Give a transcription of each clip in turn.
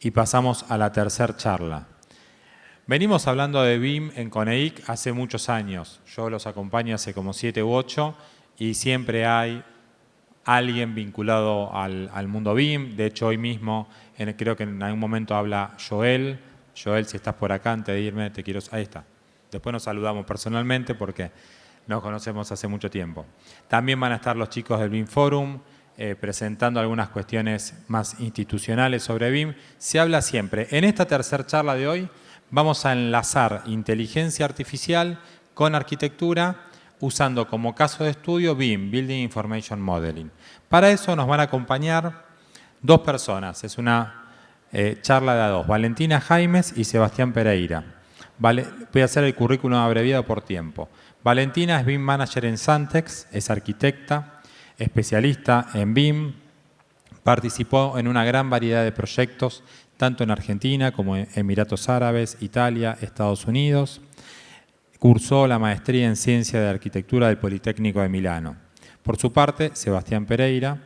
y pasamos a la tercera charla. Venimos hablando de BIM en CONEIC hace muchos años. Yo los acompaño hace como 7 u 8 y siempre hay alguien vinculado al mundo BIM. De hecho, hoy mismo creo que en algún momento habla Joel. Joel, si estás por acá, antes de irme, te quiero... Ahí está. Después nos saludamos personalmente porque nos conocemos hace mucho tiempo. También van a estar los chicos del BIM Forum presentando algunas cuestiones más institucionales sobre BIM. Se habla siempre. En esta tercera charla de hoy vamos a enlazar inteligencia artificial con arquitectura usando como caso de estudio BIM, Building Information Modeling. Para eso nos van a acompañar dos personas. Es una charla de a dos, Valentina Jaimes y Sebastián Pereira. Voy a hacer el currículum abreviado por tiempo. Valentina es BIM Manager en Santex, es arquitecta, especialista en BIM, participó en una gran variedad de proyectos, tanto en Argentina como en Emiratos Árabes, Italia, Estados Unidos. Cursó la maestría en Ciencia de Arquitectura del Politécnico de Milano. Por su parte, Sebastián Pereira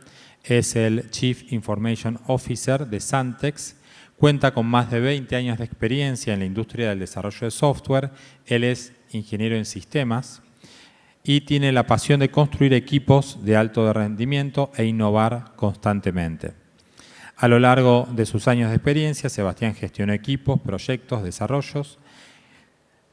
es el Chief Information Officer de Santex. Cuenta con más de 20 años de experiencia en la industria del desarrollo de software. Él es ingeniero en sistemas y tiene la pasión de construir equipos de alto rendimiento e innovar constantemente. A lo largo de sus años de experiencia, Sebastián gestionó equipos, proyectos, desarrollos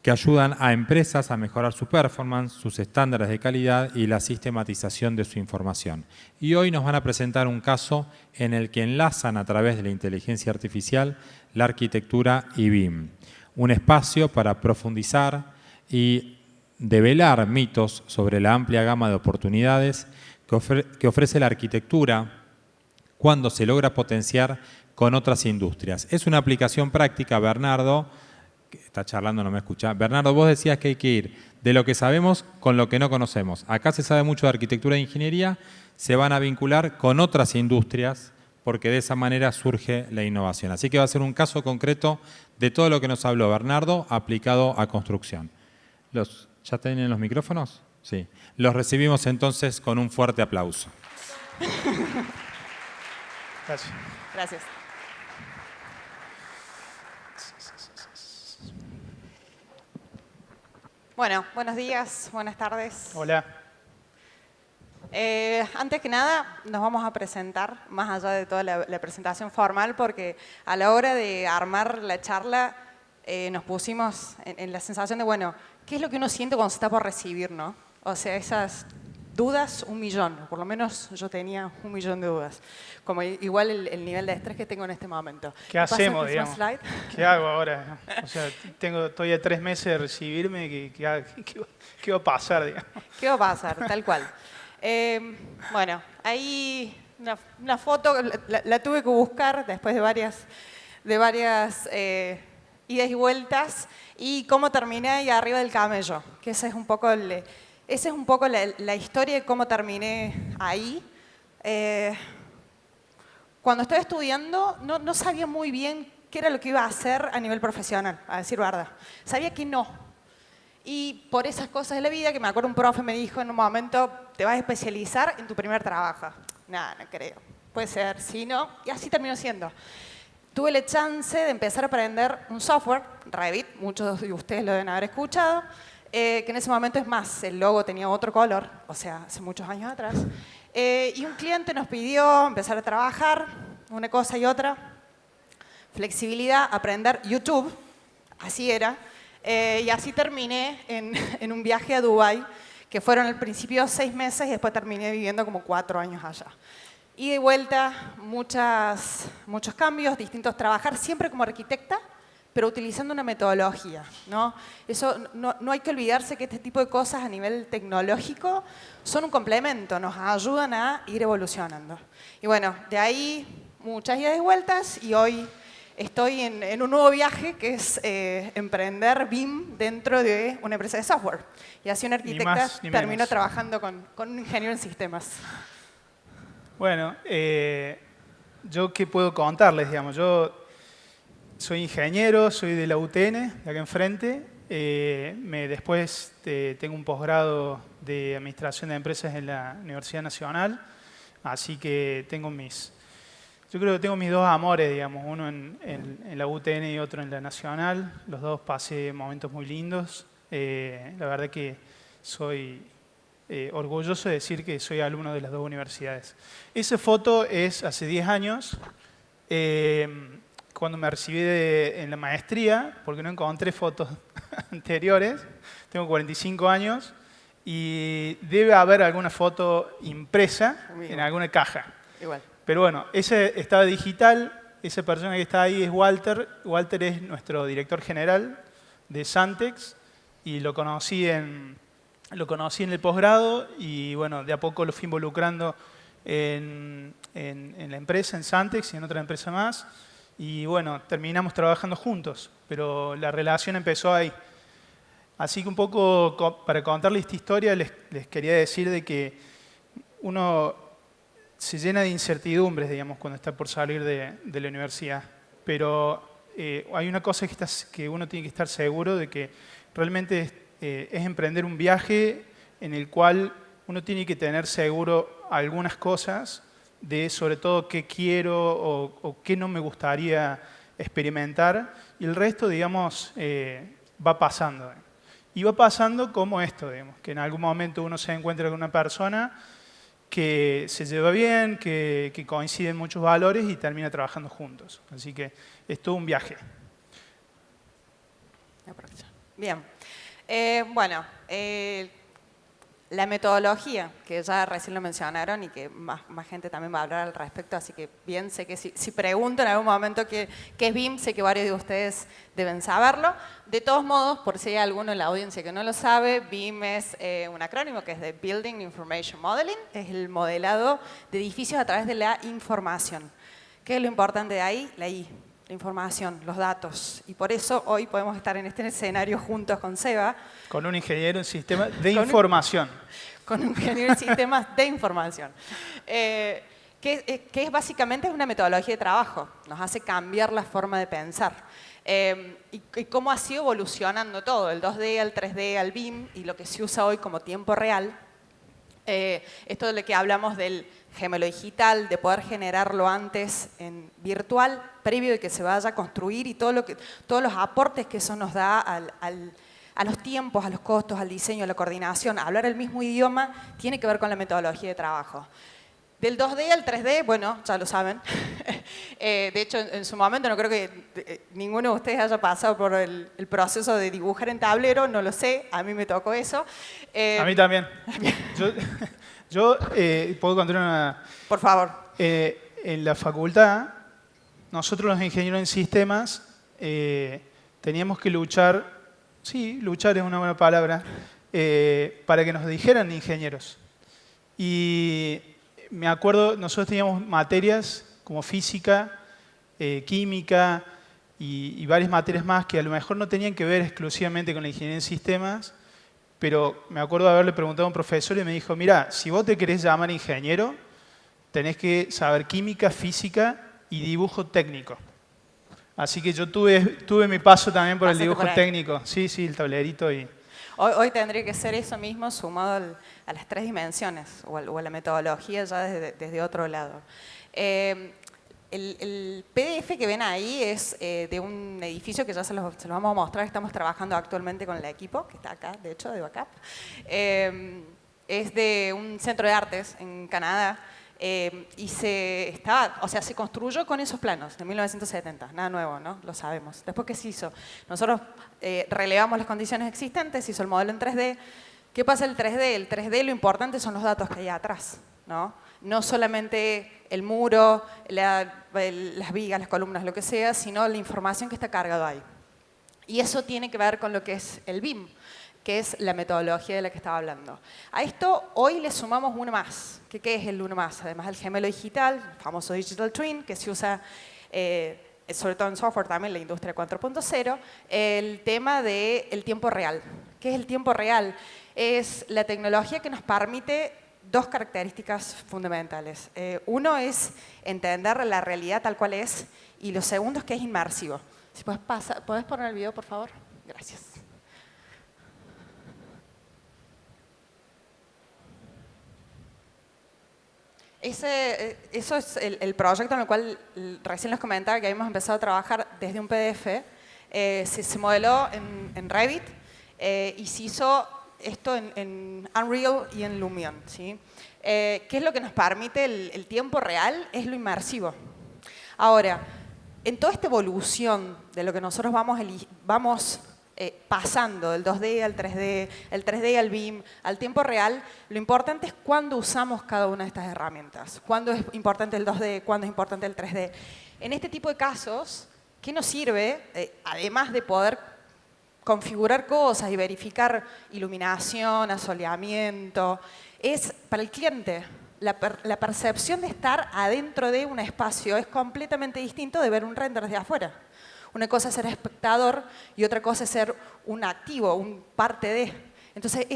que ayudan a empresas a mejorar su performance, sus estándares de calidad y la sistematización de su información. Y hoy nos van a presentar un caso en el que enlazan a través de la inteligencia artificial la arquitectura y BIM. Un espacio para profundizar y develar mitos sobre la amplia gama de oportunidades que ofrece la arquitectura cuando se logra potenciar con otras industrias. Es una aplicación práctica, Bernardo, que está charlando, no me escucha. Bernardo, vos decías que hay que ir de lo que sabemos con lo que no conocemos. Acá se sabe mucho de arquitectura e ingeniería, se van a vincular con otras industrias porque de esa manera surge la innovación. Así que va a ser un caso concreto de todo lo que nos habló Bernardo aplicado a construcción. ¿Ya tienen los micrófonos? Sí. Los recibimos entonces con un fuerte aplauso. Gracias. Gracias. Bueno, buenos días, buenas tardes. Hola. Antes que nada, nos vamos a presentar, más allá de toda la presentación formal, porque a la hora de armar la charla nos pusimos en la sensación de, bueno, ¿qué es lo que uno siente cuando se está por recibir, no? O sea, esas dudas, 1.000.000. Por lo menos yo tenía 1.000.000 de dudas. Como igual el nivel de estrés que tengo en este momento. ¿Qué hacemos, digamos? Slide? ¿Qué hago ahora? O sea, estoy a 3 meses de recibirme. ¿Qué va a pasar, digamos? ¿Qué va a pasar? Tal cual. Bueno, ahí una foto, la tuve que buscar después de varias idas y vueltas, y cómo terminé ahí arriba del camello, que esa es un poco, la historia de cómo terminé ahí. Cuando estaba estudiando no sabía muy bien qué era lo que iba a hacer a nivel profesional, a decir verdad. Sabía que no. Y por esas cosas de la vida, que me acuerdo un profe me dijo en un momento, te vas a especializar en tu primer trabajo. Nada, no creo. Puede ser, sí, no. Y así terminó siendo. Tuve la chance de empezar a aprender un software, Revit, muchos de ustedes lo deben haber escuchado, que en ese momento es más, el logo tenía otro color, o sea, hace muchos años atrás. Y un cliente nos pidió empezar a trabajar, una cosa y otra, flexibilidad, aprender YouTube, así era. Y así terminé en un viaje a Dubái, que fueron al principio 6 meses y después terminé viviendo como 4 años allá. Y de vuelta, muchos cambios, distintos trabajar, siempre como arquitecta, pero utilizando una metodología, ¿no? Eso, no hay que olvidarse que este tipo de cosas a nivel tecnológico son un complemento, nos ayudan a ir evolucionando. Y bueno, de ahí muchas idas y vueltas y hoy estoy en un nuevo viaje que es emprender BIM dentro de una empresa de software. Y así una arquitecta terminó trabajando con un ingeniero en sistemas. Bueno, yo qué puedo contarles, digamos. Yo soy ingeniero, soy de la UTN, de acá enfrente. Después tengo un posgrado de Administración de Empresas en la Universidad Nacional. Así que tengo mis Yo creo que tengo mis dos amores, digamos, uno en la UTN y otro en la Nacional. Los dos pasé momentos muy lindos. La verdad que soy orgulloso de decir que soy alumno de las dos universidades. Esa foto es hace 10 años, cuando me recibí en la maestría, porque no encontré fotos anteriores. Tengo 45 años y debe haber alguna foto impresa en alguna caja. Igual. Pero bueno, ese estaba digital, esa persona que está ahí es Walter. Walter es nuestro director general de Santex y lo conocí en el posgrado y bueno, de a poco lo fui involucrando en la empresa, en Santex y en otra empresa más. Y bueno, terminamos trabajando juntos, pero la relación empezó ahí. Así que un poco para contarles esta historia les quería decir de que uno se llena de incertidumbres, digamos, cuando está por salir de la universidad. Pero hay una cosa que uno tiene que estar seguro de que realmente es emprender un viaje en el cual uno tiene que tener seguro algunas cosas de sobre todo qué quiero o qué no me gustaría experimentar. Y el resto, digamos, va pasando. Y va pasando como esto, digamos, que en algún momento uno se encuentra con una persona que se lleva bien, que coinciden muchos valores y termina trabajando juntos. Así que es todo un viaje. Bien. Bueno, la metodología, que ya recién lo mencionaron y que más gente también va a hablar al respecto, así que bien, sé que si pregunto en algún momento qué es BIM, sé que varios de ustedes deben saberlo. De todos modos, por si hay alguno en la audiencia que no lo sabe, BIM es un acrónimo que es de Building Information Modeling, es el modelado de edificios a través de la información. ¿Qué es lo importante de ahí? La I. La información, los datos. Y por eso hoy podemos estar en este escenario juntos con Seba. Con un ingeniero en sistemas de información. Con un ingeniero en sistemas de información. Que es básicamente una metodología de trabajo. Nos hace cambiar la forma de pensar. Y cómo ha sido evolucionando todo, el 2D al 3D al BIM y lo que se usa hoy como tiempo real. Esto de lo que hablamos del gemelo digital, de poder generarlo antes en virtual, previo de que se vaya a construir y todos los aportes que eso nos da a los tiempos, a los costos, al diseño, a la coordinación. Hablar el mismo idioma tiene que ver con la metodología de trabajo. Del 2D al 3D, bueno, ya lo saben. De hecho, en su momento no creo que ninguno de ustedes haya pasado por el proceso de dibujar en tablero, no lo sé, a mí me tocó eso. A mí también. Yo puedo contar una... Por favor. En la facultad, nosotros los ingenieros en sistemas teníamos que luchar, sí, luchar es una buena palabra, para que nos dijeran ingenieros. Y me acuerdo, nosotros teníamos materias como física, química y varias materias más que a lo mejor no tenían que ver exclusivamente con la ingeniería en sistemas, pero me acuerdo de haberle preguntado a un profesor y me dijo, mira, si vos te querés llamar ingeniero, tenés que saber química, física y dibujo técnico. Así que yo tuve mi paso también por el dibujo técnico. Sí, sí, el tablerito y... Hoy tendría que ser eso mismo sumado a las 3 dimensiones o a la metodología ya desde otro lado. El PDF que ven ahí es de un edificio que ya se los vamos a mostrar. Estamos trabajando actualmente con el equipo, que está acá, de hecho, de backup. Es de un centro de artes en Canadá. Y se construyó con esos planos de 1970, nada nuevo, ¿no? Lo sabemos. Después, ¿qué se hizo? Nosotros relevamos las condiciones existentes, se hizo el modelo en 3D. ¿Qué pasa el 3D? El 3D lo importante son los datos que hay atrás, ¿no? No solamente el muro, las vigas, las columnas, lo que sea, sino la información que está cargada ahí. Y eso tiene que ver con lo que es el BIM, que es la metodología de la que estaba hablando. A esto hoy le sumamos uno más. ¿Qué es el uno más? Además del gemelo digital, el famoso Digital Twin, que se usa sobre todo en software también, la industria 4.0, el tema del tiempo real. ¿Qué es el tiempo real? Es la tecnología que nos permite 2 características fundamentales. Uno es entender la realidad tal cual es y lo segundo es que es inmersivo. Si ¿puedes poner el video, por favor? Gracias. Eso es el proyecto en el cual recién les comentaba que habíamos empezado a trabajar desde un PDF. Se modeló en Revit y se hizo esto en Unreal y en Lumion, ¿sí? ¿Qué es lo que nos permite el tiempo real? Es lo inmersivo. Ahora, en toda esta evolución de lo que nosotros vamos pasando del 2D al 3D, el 3D al BIM, al tiempo real, lo importante es cuándo usamos cada una de estas herramientas. Cuándo es importante el 2D, cuándo es importante el 3D. En este tipo de casos, ¿qué nos sirve? Además de poder configurar cosas y verificar iluminación, asoleamiento, es para el cliente. La percepción de estar adentro de un espacio es completamente distinto de ver un render desde afuera. Una cosa es ser espectador y otra cosa es ser un activo, un parte de. Entonces,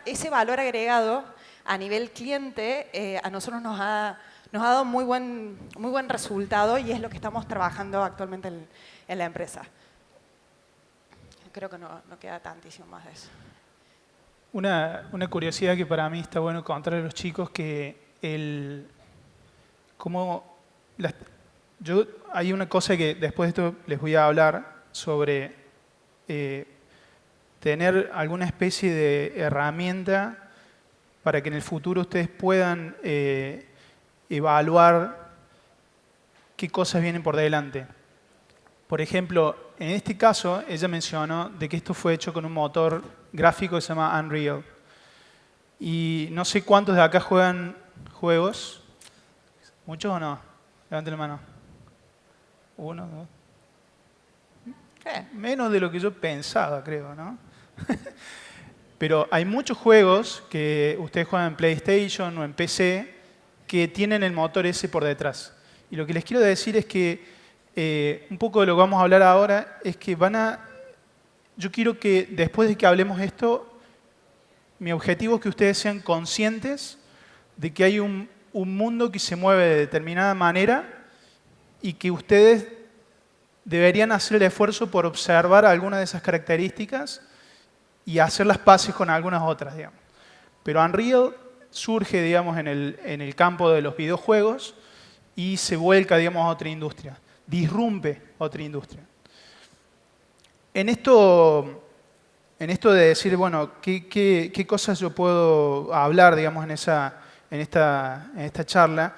ese valor agregado a nivel cliente a nosotros nos ha dado muy buen resultado y es lo que estamos trabajando actualmente en la empresa. Creo que no queda tantísimo más de eso. Una curiosidad que para mí está bueno contarle a los chicos que hay una cosa que después de esto les voy a hablar sobre tener alguna especie de herramienta para que en el futuro ustedes puedan evaluar qué cosas vienen por delante. Por ejemplo, en este caso, ella mencionó de que esto fue hecho con un motor gráfico que se llama Unreal. Y no sé cuántos de acá juegan juegos. ¿Muchos o no? Levanten la mano. 1, 2. Menos de lo que yo pensaba, creo, ¿no? Pero hay muchos juegos que ustedes juegan en PlayStation o en PC que tienen el motor ese por detrás. Y lo que les quiero decir es que un poco de lo que vamos a hablar ahora es que yo quiero que después de que hablemos esto, mi objetivo es que ustedes sean conscientes de que hay un mundo que se mueve de determinada manera y que ustedes deberían hacer el esfuerzo por observar algunas de esas características y hacer las paces con algunas otras, digamos. Pero Unreal surge, digamos, en el campo de los videojuegos y se vuelca, digamos, a otra industria. Disrumpe otra industria. En esto de decir, bueno, qué cosas yo puedo hablar, digamos, en esta charla,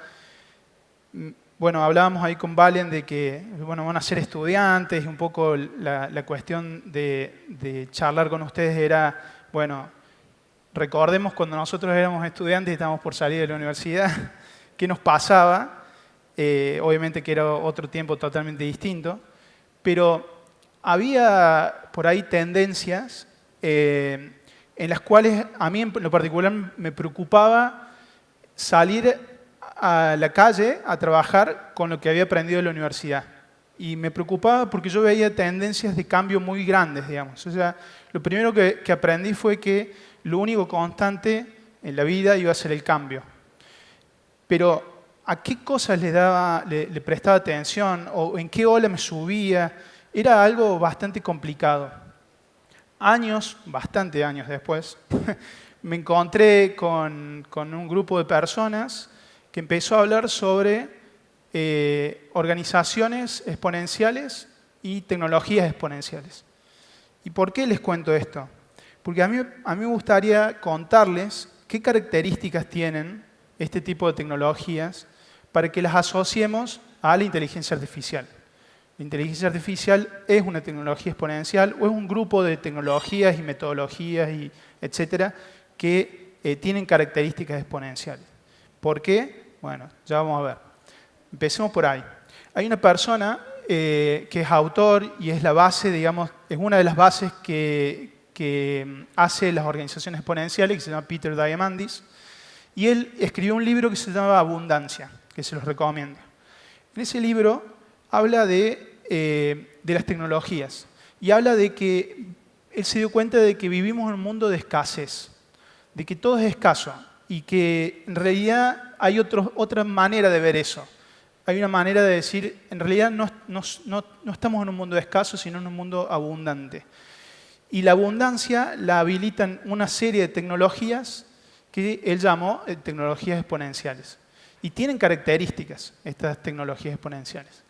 bueno, hablábamos ahí con Valen de que, bueno, van a ser estudiantes y un poco la cuestión de charlar con ustedes era, bueno, recordemos cuando nosotros éramos estudiantes y estábamos por salir de la universidad, qué nos pasaba. Obviamente que era otro tiempo totalmente distinto, pero había por ahí tendencias en las cuales a mí en lo particular me preocupaba salir a la calle a trabajar con lo que había aprendido en la universidad. Y me preocupaba porque yo veía tendencias de cambio muy grandes, digamos. O sea, lo primero que aprendí fue que lo único constante en la vida iba a ser el cambio. Pero ¿a qué cosas le prestaba atención o en qué ola me subía? Era algo bastante complicado. Bastante años después, me encontré con un grupo de personas que empezó a hablar sobre organizaciones exponenciales y tecnologías exponenciales. ¿Y por qué les cuento esto? Porque a mí me gustaría contarles qué características tienen este tipo de tecnologías para que las asociemos a la inteligencia artificial. La inteligencia artificial es una tecnología exponencial o es un grupo de tecnologías y metodologías, etcétera, que tienen características exponenciales. ¿Por qué? Bueno, ya vamos a ver. Empecemos por ahí. Hay una persona que es autor y es la base, digamos, es una de las bases que hace las organizaciones exponenciales, que se llama Peter Diamandis, y él escribió un libro que se llama Abundancia, que se los recomiendo. En ese libro habla de las tecnologías y habla de que él se dio cuenta de que vivimos en un mundo de escasez, de que todo es escaso y que en realidad hay otra manera de ver eso. Hay una manera de decir, en realidad no estamos en un mundo escaso, sino en un mundo abundante. Y la abundancia la habilitan una serie de tecnologías que él llamó tecnologías exponenciales. Y tienen características estas tecnologías exponenciales.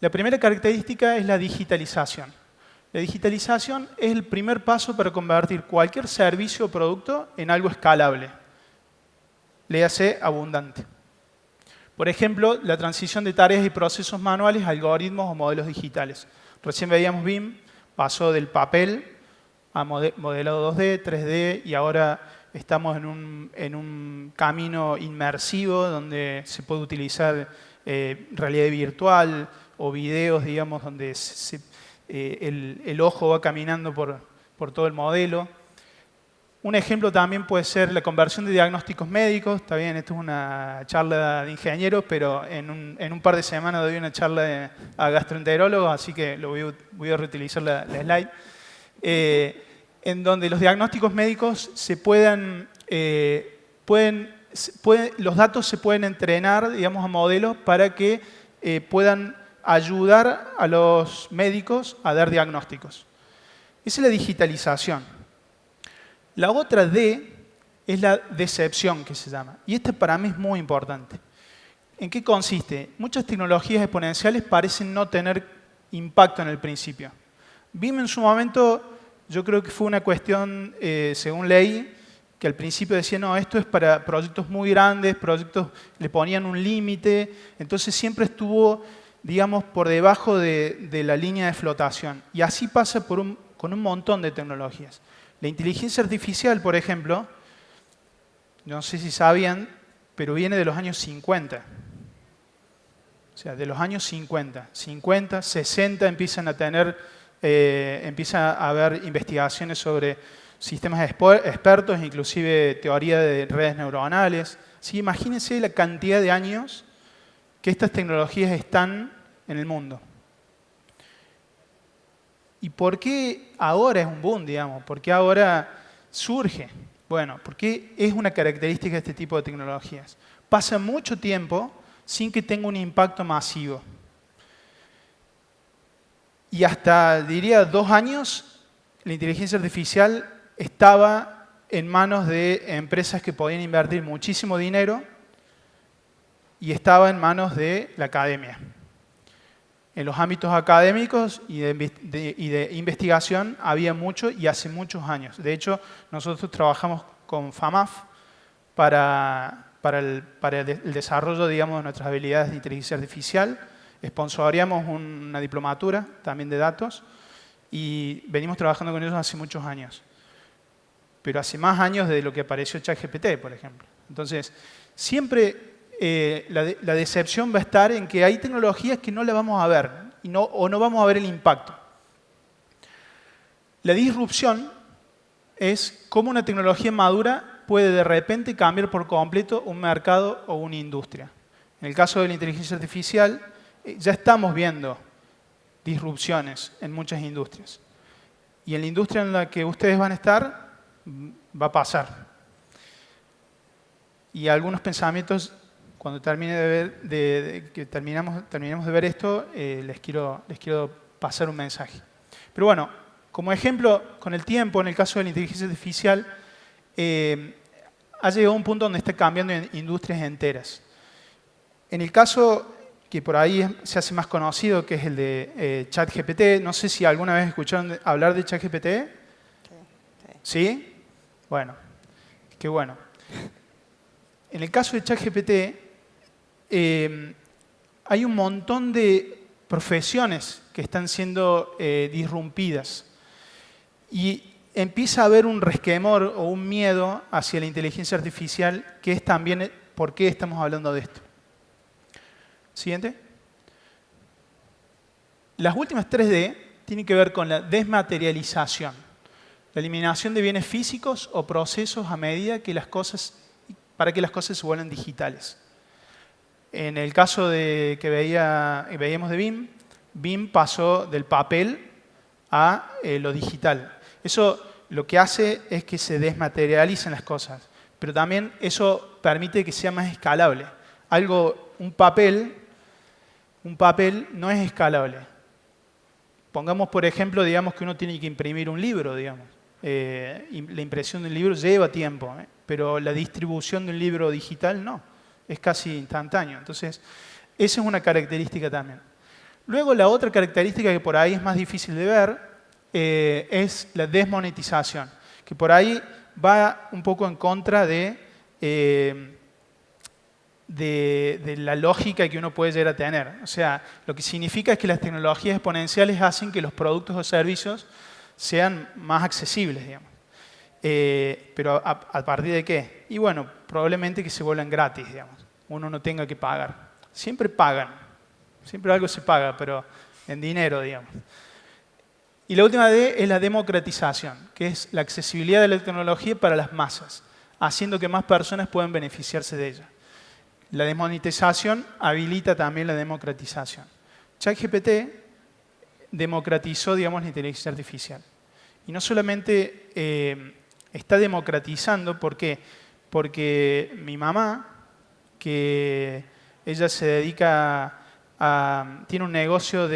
La primera característica es la digitalización. La digitalización es el primer paso para convertir cualquier servicio o producto en algo escalable. Léase abundante. Por ejemplo, la transición de tareas y procesos manuales a algoritmos o modelos digitales. Recién veíamos BIM, pasó del papel a modelado 2D, 3D y ahora estamos en un camino inmersivo donde se puede utilizar realidad virtual o videos, digamos, donde el ojo va caminando por todo el modelo. Un ejemplo también puede ser la conversión de diagnósticos médicos. Está bien, esto es una charla de ingenieros, pero en un par de semanas doy una charla a gastroenterólogos, así que voy a reutilizar la slide. En donde los diagnósticos médicos los datos se pueden entrenar, digamos, a modelos para que puedan ayudar a los médicos a dar diagnósticos. Esa es la digitalización. La otra D es la decepción, que se llama. Y esta para mí es muy importante. ¿En qué consiste? Muchas tecnologías exponenciales parecen no tener impacto en el principio. BIM en su momento, yo creo que fue una cuestión, según ley, que al principio decía, no, esto es para proyectos muy grandes, proyectos le ponían un límite, entonces siempre estuvo, digamos, por debajo de la línea de flotación. Y así pasa con un montón de tecnologías. La inteligencia artificial, por ejemplo, no sé si sabían, pero viene de los años 50. O sea, de los años 50. 50, 60 empieza a haber investigaciones sobre sistemas expertos, inclusive teoría de redes neuronales. Sí, imagínense la cantidad de años que estas tecnologías están en el mundo. ¿Y por qué ahora es un boom, digamos? ¿Por qué ahora surge? Bueno, porque es una característica de este tipo de tecnologías. Pasa mucho tiempo sin que tenga un impacto masivo. Y hasta, diría, 2 años, la inteligencia artificial estaba en manos de empresas que podían invertir muchísimo dinero y estaba en manos de la academia. En los ámbitos académicos y de investigación había mucho y hace muchos años. De hecho, nosotros trabajamos con FAMAF para el desarrollo, digamos, de nuestras habilidades de inteligencia artificial. Sponsoreamos una diplomatura también de datos y venimos trabajando con ellos hace muchos años. Pero hace más años de lo que apareció ChatGPT, por ejemplo. Entonces, siempre la decepción va a estar en que hay tecnologías que no las vamos a ver o no vamos a ver el impacto. La disrupción es cómo una tecnología madura puede de repente cambiar por completo un mercado o una industria. En el caso de la inteligencia artificial, ya estamos viendo disrupciones en muchas industrias. Y en la industria en la que ustedes van a estar, va a pasar. Y algunos pensamientos, cuando terminemos de ver esto, les quiero pasar un mensaje. Pero bueno, como ejemplo, con el tiempo, en el caso de la inteligencia artificial, ha llegado a un punto donde está cambiando industrias enteras. En el caso que por ahí se hace más conocido, que es el de ChatGPT, no sé si alguna vez escucharon hablar de ChatGPT. ¿Sí? Bueno, qué bueno. En el caso de ChatGPT, hay un montón de profesiones que están siendo disrumpidas. Y empieza a haber un resquemor o un miedo hacia la inteligencia artificial, que es también por qué estamos hablando de esto. Siguiente. Las últimas 3D tienen que ver con la desmaterialización, la eliminación de bienes físicos o procesos a medida que para que las cosas se vuelvan digitales. En el caso que veíamos de BIM, BIM pasó del papel a lo digital. Eso lo que hace es que se desmaterialicen las cosas, pero también eso permite que sea más escalable. Un papel no es escalable. Pongamos, por ejemplo, digamos que uno tiene que imprimir un libro, digamos. La impresión de un libro lleva tiempo, pero la distribución de un libro digital no. es casi instantáneo. Entonces, esa es una característica también. Luego, la otra característica que por ahí es más difícil de ver es la desmonetización, que por ahí va un poco en contra de la lógica que uno puede llegar a tener. O sea, lo que significa es que las tecnologías exponenciales hacen que los productos o servicios sean más accesibles, digamos. Pero ¿a partir de qué? Y bueno, probablemente que se vuelvan gratis, digamos. Uno no tenga que pagar. Siempre pagan. Siempre algo se paga, pero en dinero, digamos. Y la última D es la democratización, que es la accesibilidad de la tecnología para las masas, haciendo que más personas puedan beneficiarse de ella. La desmonetización habilita también la democratización. ChatGPT democratizó, digamos, la inteligencia artificial. Y no solamente está democratizando, ¿por qué? Porque mi mamá, que ella se dedica tiene un negocio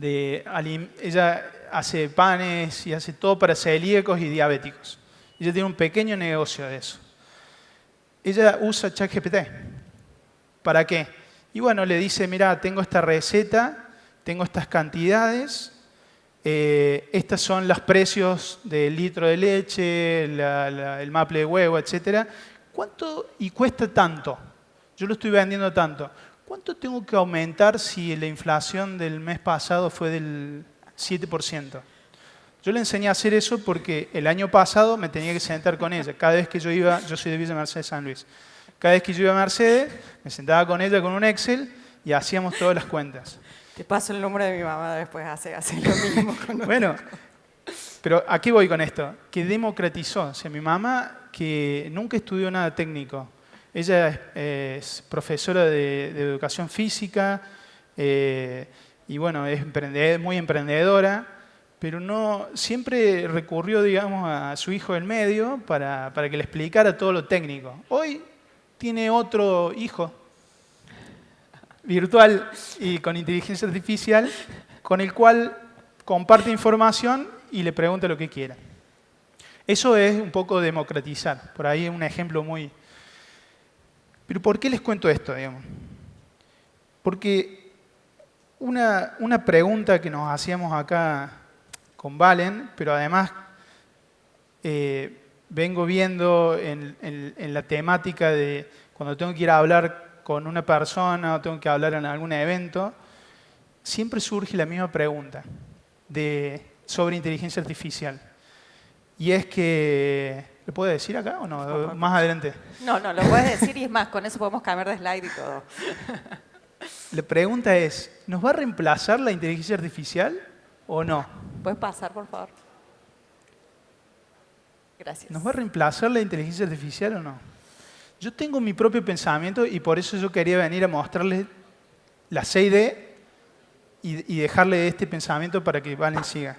ella hace panes y hace todo para celíacos y diabéticos. Ella tiene un pequeño negocio de eso. Ella usa ChatGPT. ¿Para qué? Y bueno, le dice, mira, tengo esta receta, tengo estas cantidades, estos son los precios del litro de leche, el maple de huevo, etc. ¿Cuánto? Y cuesta tanto. Yo lo estoy vendiendo tanto. ¿Cuánto tengo que aumentar si la inflación del mes pasado fue del 7%? Yo le enseñé a hacer eso porque el año pasado me tenía que sentar con ella. Cada vez que yo iba, yo soy de Villa Mercedes, San Luis. Cada vez que yo iba a Mercedes, me sentaba con ella con un Excel y hacíamos todas las cuentas. Te paso el número de mi mamá después, hace lo mismo con Bueno, pero ¿a qué voy con esto? Que democratizó. O sea, mi mamá, que nunca estudió nada técnico, ella es profesora de educación física y bueno, es muy emprendedora, pero no siempre recurrió, digamos, a su hijo del medio para que le explicara todo lo técnico. Hoy tiene otro hijo virtual y con inteligencia artificial con el cual comparte información y le pregunta lo que quiera. Eso es un poco democratizar. Por ahí es un ejemplo muy... Pero ¿por qué les cuento esto, digamos? Porque una pregunta que nos hacíamos acá con Valen, pero además vengo viendo en la temática de cuando tengo que ir a hablar con una persona o tengo que hablar en algún evento, siempre surge la misma pregunta sobre inteligencia artificial. Y es que... ¿Lo puedo decir acá o no? Más adelante. No, lo puedes decir y es más, con eso podemos cambiar de slide y todo. La pregunta es, ¿nos va a reemplazar la inteligencia artificial o no? ¿Puedes pasar, por favor? Gracias. ¿Nos va a reemplazar la inteligencia artificial o no? Yo tengo mi propio pensamiento y por eso yo quería venir a mostrarles la 6D y dejarle este pensamiento para que Valen siga.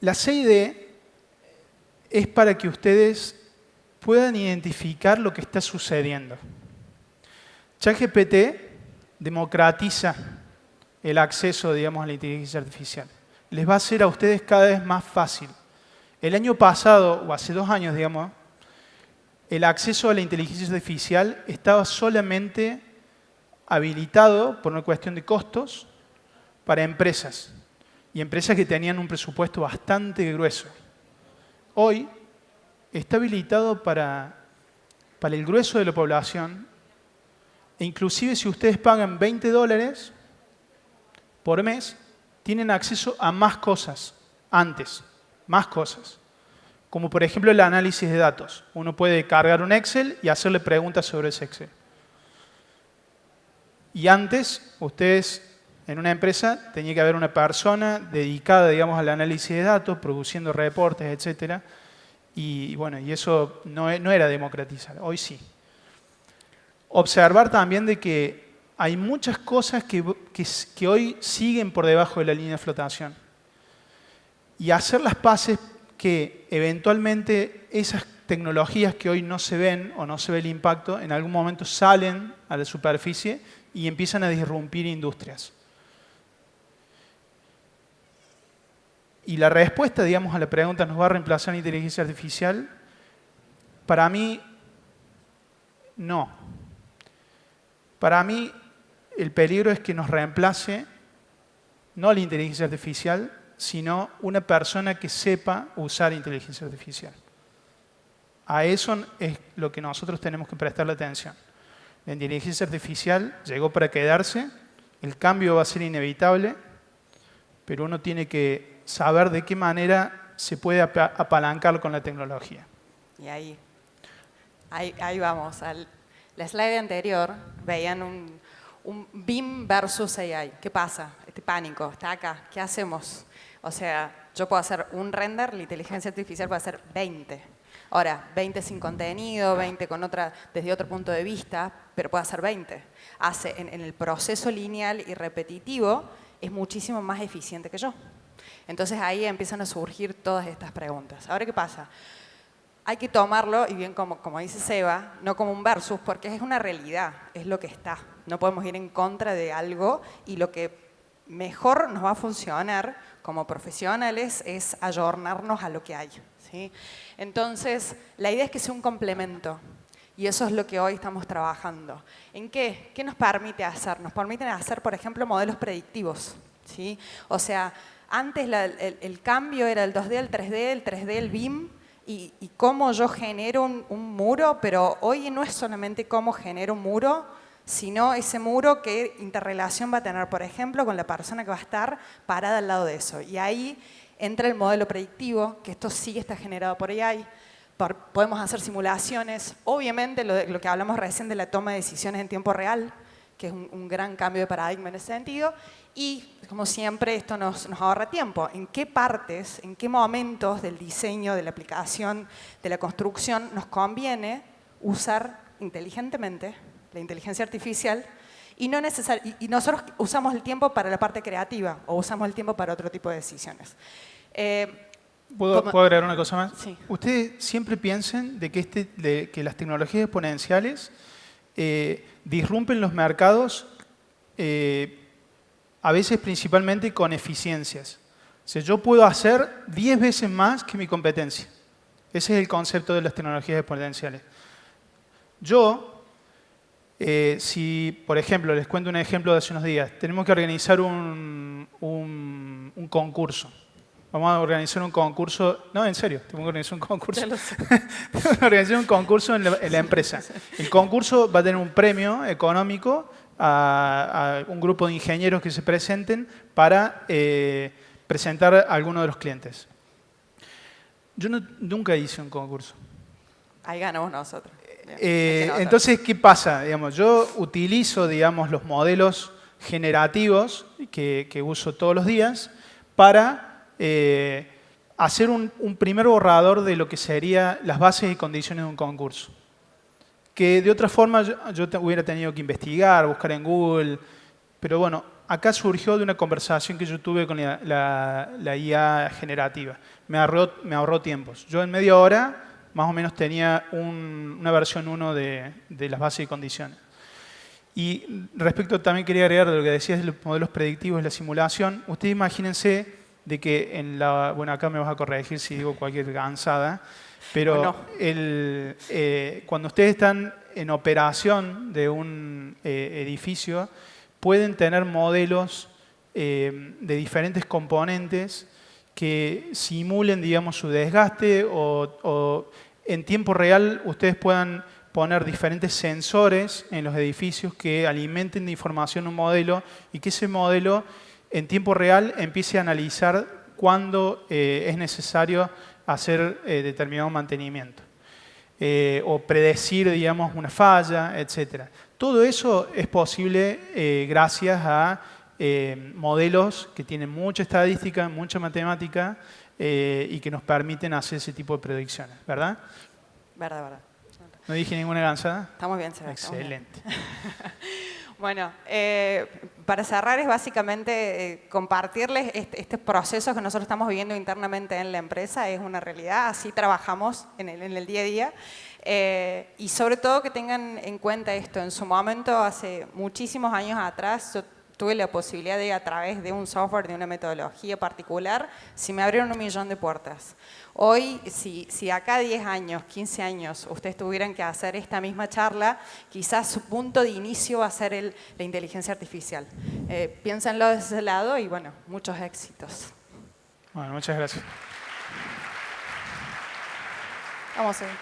La 6D es para que ustedes puedan identificar lo que está sucediendo. ChatGPT democratiza el acceso, digamos, a la inteligencia artificial. Les va a hacer a ustedes cada vez más fácil. El año pasado, o hace 2 años, digamos, el acceso a la inteligencia artificial estaba solamente habilitado por una cuestión de costos para empresas. Y empresas que tenían un presupuesto bastante grueso. Hoy está habilitado para el grueso de la población e inclusive si ustedes pagan $20 por mes, tienen acceso a más cosas antes, más cosas. Como por ejemplo el análisis de datos. Uno puede cargar un Excel y hacerle preguntas sobre ese Excel. Y antes, ustedes en una empresa tenía que haber una persona dedicada, digamos, al análisis de datos, produciendo reportes, etc. Y bueno, y eso no era democratizar. Hoy sí. Observar también de que hay muchas cosas que hoy siguen por debajo de la línea de flotación. Y hacer las paces que eventualmente esas tecnologías que hoy no se ven o no se ve el impacto, en algún momento salen a la superficie y empiezan a disrumpir industrias. Y la respuesta, digamos, a la pregunta ¿nos va a reemplazar la inteligencia artificial? Para mí No. Para mí, el peligro es que nos reemplace no la inteligencia artificial, sino una persona que sepa usar inteligencia artificial. A eso es lo que nosotros tenemos que prestarle atención. La inteligencia artificial llegó para quedarse, el cambio va a ser inevitable, pero uno tiene que saber de qué manera se puede apalancar con la tecnología. Y ahí vamos. La slide anterior veían un BIM versus AI. ¿Qué pasa? Este pánico está acá. ¿Qué hacemos? O sea, yo puedo hacer un render, la inteligencia artificial puede hacer 20. Ahora, 20 sin contenido, 20 con desde otro punto de vista, pero puede hacer 20. En el proceso lineal y repetitivo es muchísimo más eficiente que yo. Entonces ahí empiezan a surgir todas estas preguntas. Ahora, ¿qué pasa? Hay que tomarlo, y bien como dice Seba, no como un versus, porque es una realidad, es lo que está. No podemos ir en contra de algo y lo que mejor nos va a funcionar como profesionales es ayornarnos a lo que hay, ¿sí? Entonces, la idea es que sea un complemento y eso es lo que hoy estamos trabajando. ¿En qué? ¿Qué nos permite hacer? Nos permiten hacer, por ejemplo, modelos predictivos, ¿sí? O sea, antes el cambio era el 2D, el 3D, el 3D, el BIM, y cómo yo genero un muro, pero hoy no es solamente cómo genero un muro, sino ese muro qué interrelación va a tener, por ejemplo, con la persona que va a estar parada al lado de eso. Y ahí entra el modelo predictivo, que esto sí está generado por AI. Podemos hacer simulaciones, obviamente lo que hablamos recién de la toma de decisiones en tiempo real, que es un gran cambio de paradigma en ese sentido. Y, como siempre, esto nos ahorra tiempo. ¿En qué partes, en qué momentos del diseño, de la aplicación, de la construcción nos conviene usar inteligentemente la inteligencia artificial y nosotros usamos el tiempo para la parte creativa o usamos el tiempo para otro tipo de decisiones? ¿Puedo agregar una cosa más? Sí. Ustedes siempre piensen de que las tecnologías exponenciales disrumpen los mercados, a veces principalmente con eficiencias. O sea, yo puedo hacer 10 veces más que mi competencia. Ese es el concepto de las tecnologías exponenciales. Si, por ejemplo, les cuento un ejemplo de hace unos días, tenemos que organizar un concurso. Vamos a organizar un concurso, no, en serio, tenemos que organizar un concurso. Ya lo sé. Tenemos que organizar un concurso en la empresa. El concurso va a tener un premio económico a un grupo de ingenieros que se presenten para presentar a alguno de los clientes. Yo nunca hice un concurso. Ahí ganamos nosotros. Entonces, ¿qué pasa? Yo utilizo los modelos generativos que uso todos los días para hacer un primer borrador de lo que serían las bases y condiciones de un concurso. Que de otra forma yo hubiera tenido que investigar, buscar en Google, pero bueno, acá surgió de una conversación que yo tuve con la IA generativa. Me ahorró tiempos. Yo en media hora más o menos tenía una versión 1 de las bases y condiciones. Y respecto también quería agregar de lo que decías de los modelos predictivos y la simulación. Ustedes imagínense de que bueno, acá me vas a corregir si digo cualquier gansada, pero no. Cuando ustedes están en operación de un edificio, pueden tener modelos de diferentes componentes que simulen, digamos, su desgaste o en tiempo real ustedes puedan poner diferentes sensores en los edificios que alimenten de información un modelo y que ese modelo en tiempo real empiece a analizar cuándo es necesario hacer determinado mantenimiento o predecir, digamos, una falla, etc. Todo eso es posible gracias a modelos que tienen mucha estadística, mucha matemática y que nos permiten hacer ese tipo de predicciones, ¿verdad? Verdad. ¿No dije ninguna gansada? Estamos bien, Seba. Excelente. Bueno, para cerrar es básicamente compartirles estos procesos que nosotros estamos viviendo internamente en la empresa. Es una realidad, así trabajamos en el día a día. Y sobre todo que tengan en cuenta esto. En su momento, hace muchísimos años atrás, yo tuve la posibilidad de, a través de un software, de una metodología particular, se me abrieron 1.000.000 de puertas. Hoy, si acá 10 años, 15 años, ustedes tuvieran que hacer esta misma charla, quizás su punto de inicio va a ser la inteligencia artificial. Piénsenlo de ese lado y, bueno, muchos éxitos. Bueno, muchas gracias. Vamos a ver.